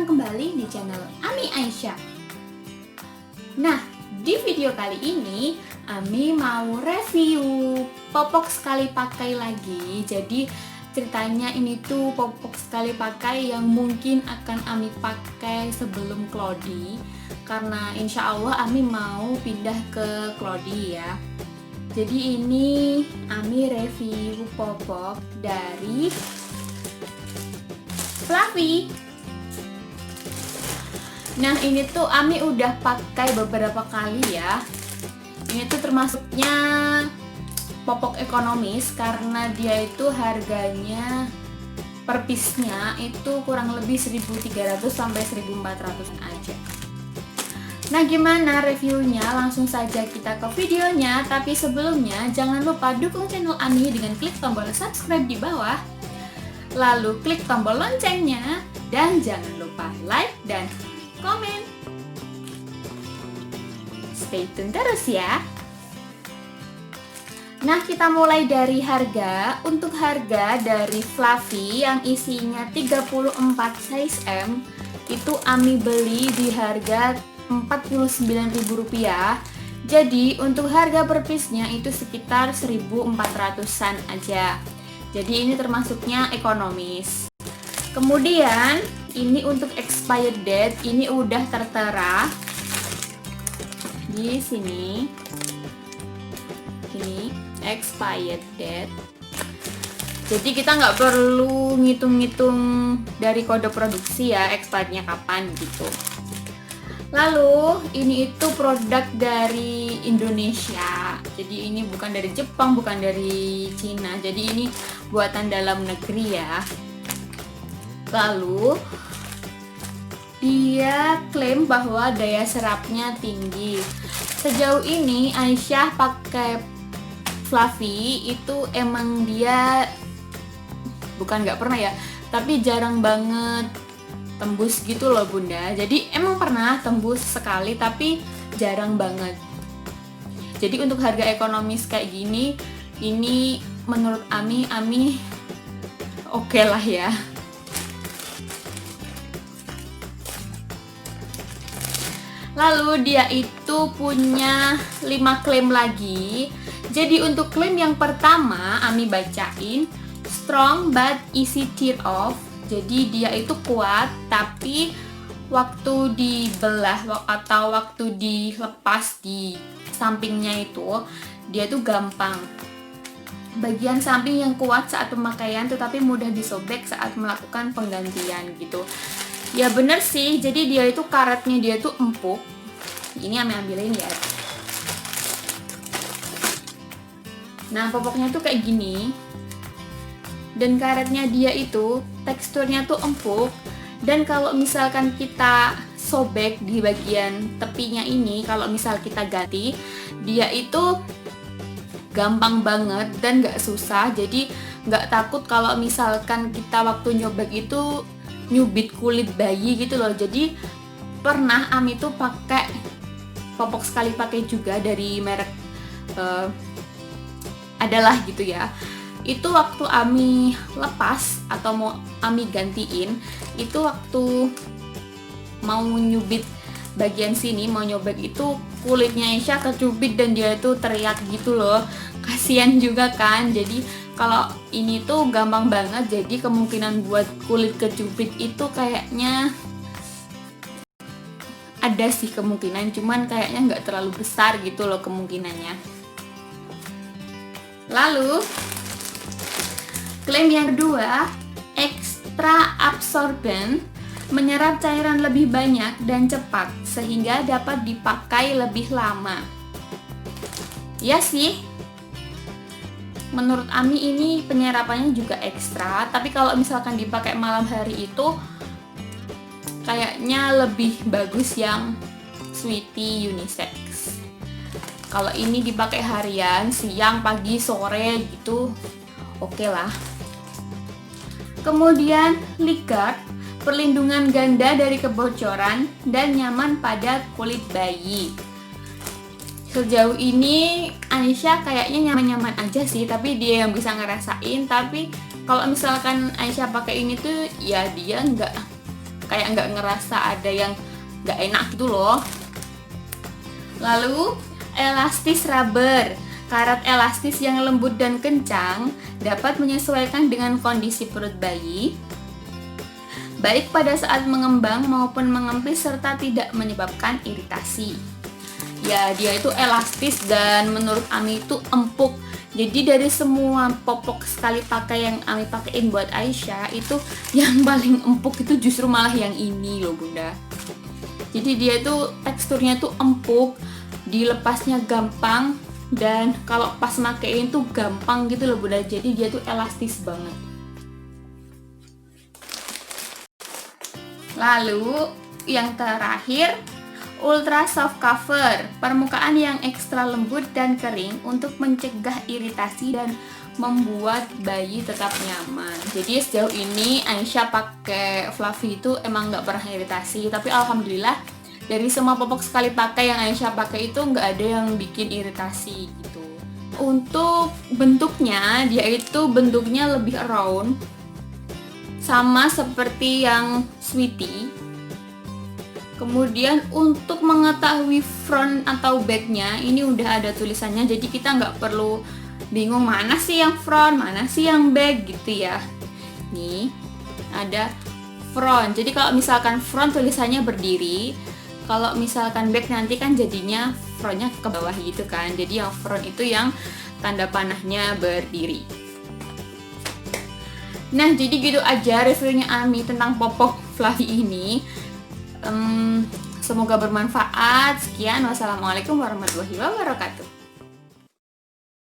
datang kembali di channel Ami Aisyah. Nah, di video kali ini Ami mau review popok sekali pakai lagi. Jadi ceritanya ini tuh popok sekali pakai yang mungkin akan Ami pakai sebelum Cloudy, karena insya Allah Ami mau pindah ke Cloudy ya. Jadi ini Ami review popok dari Fluffy. Nah, ini tuh Ami udah pakai beberapa kali ya. Ini tuh termasuknya popok ekonomis karena dia itu harganya per piece-nya itu kurang lebih 1.300 sampai 1.400 aja. Nah, gimana reviewnya? Langsung saja kita ke videonya. Tapi sebelumnya jangan lupa dukung channel Ami dengan klik tombol subscribe di bawah, lalu klik tombol loncengnya, dan jangan lupa like dan komen. Stay tune terus ya. Nah, kita mulai dari harga. Untuk harga dari Fluffy yang isinya 34 size M, itu Ami beli di harga Rp49.000. Jadi untuk harga per piece-nya itu sekitar 1.400-an aja. Jadi ini termasuknya ekonomis. Kemudian ini untuk expired date, ini udah tertera di sini. Ini expired date. Jadi kita nggak perlu ngitung-ngitung dari kode produksi ya, expirednya kapan gitu. Lalu ini itu produk dari Indonesia. Jadi ini bukan dari Jepang, bukan dari Cina. Jadi ini buatan dalam negeri ya. Lalu dia klaim bahwa daya serapnya tinggi. Sejauh ini Aisyah pakai Fluffy itu emang dia bukan nggak pernah ya, tapi jarang banget tembus gitu loh bunda. Jadi emang pernah tembus sekali tapi jarang banget. Jadi untuk harga ekonomis kayak gini, ini menurut Ami oke lah ya. Lalu dia itu punya 5 klaim lagi. Jadi untuk klaim yang pertama Ami bacain, strong but easy tear off. Jadi dia itu kuat, tapi waktu dibelah atau waktu dilepas di sampingnya itu, dia tuh gampang. Bagian samping yang kuat saat pemakaian, tetapi mudah disobek saat melakukan penggantian gitu. Ya bener sih, jadi dia itu karetnya dia tuh empuk. Ini ambilin ya. Nah, popoknya tuh kayak gini. Dan karetnya dia itu teksturnya tuh empuk, dan kalau misalkan kita sobek di bagian tepinya ini, kalau misal kita ganti, dia itu gampang banget dan gak susah. Jadi gak takut kalau misalkan kita waktu nyobek itu nyubit kulit bayi gitu loh. Jadi pernah Ami tuh pakai popok sekali pakai juga dari merek adalah gitu ya. Itu waktu Ami lepas atau mau Ami gantiin, itu waktu mau nyubit bagian sini, mau nyobek itu kulitnya Aisyah kecubit dan dia itu teriak gitu loh. Kasian juga kan. Jadi kalau ini tuh gampang banget, jadi kemungkinan buat kulit kecubit itu kayaknya ada sih kemungkinan, cuman kayaknya nggak terlalu besar gitu loh kemungkinannya. Lalu klaim yang kedua, extra absorbent, menyerap cairan lebih banyak dan cepat sehingga dapat dipakai lebih lama. Ya sih, menurut Ami ini penyerapannya juga ekstra, tapi kalau misalkan dipakai malam hari itu kayaknya lebih bagus yang Sweety Unisex. Kalau ini dipakai harian, siang, pagi, sore gitu, oke lah. Kemudian Ligat, perlindungan ganda dari kebocoran dan nyaman pada kulit bayi. Sejauh ini Aisyah kayaknya nyaman-nyaman aja sih, tapi dia yang bisa ngerasain. Tapi kalau misalkan Aisyah pakai ini tuh ya dia nggak kayak nggak ngerasa ada yang nggak enak gitu loh. Lalu elastis rubber, karat elastis yang lembut dan kencang dapat menyesuaikan dengan kondisi perut bayi, baik pada saat mengembang maupun mengempis serta tidak menyebabkan iritasi. Ya, dia itu elastis dan menurut Ami itu empuk. Jadi dari semua popok sekali pakai yang Ami pakein buat Aisyah, itu yang paling empuk itu justru malah yang ini loh Bunda. Jadi dia itu teksturnya tuh empuk, dilepasnya gampang, dan kalau pas makein tuh gampang gitu loh Bunda. Jadi dia tuh elastis banget. Lalu yang terakhir, ultra soft cover, permukaan yang ekstra lembut dan kering untuk mencegah iritasi dan membuat bayi tetap nyaman. Jadi sejauh ini Aisyah pakai fluffy itu emang nggak pernah iritasi, tapi alhamdulillah dari semua popok sekali pakai yang Aisyah pakai itu nggak ada yang bikin iritasi gitu. Untuk bentuknya, dia itu bentuknya lebih round, sama seperti yang Sweety. Kemudian untuk mengetahui front atau backnya, ini udah ada tulisannya, jadi kita nggak perlu bingung mana sih yang front, mana sih yang back gitu ya. Nih ada front, jadi kalau misalkan front tulisannya berdiri, kalau misalkan back nanti kan jadinya frontnya ke bawah gitu kan. Jadi yang front itu yang tanda panahnya berdiri. Nah, jadi gitu aja reviewnya Ami tentang popok fluffy ini. Semoga bermanfaat. Sekian, wassalamualaikum warahmatullahi wabarakatuh.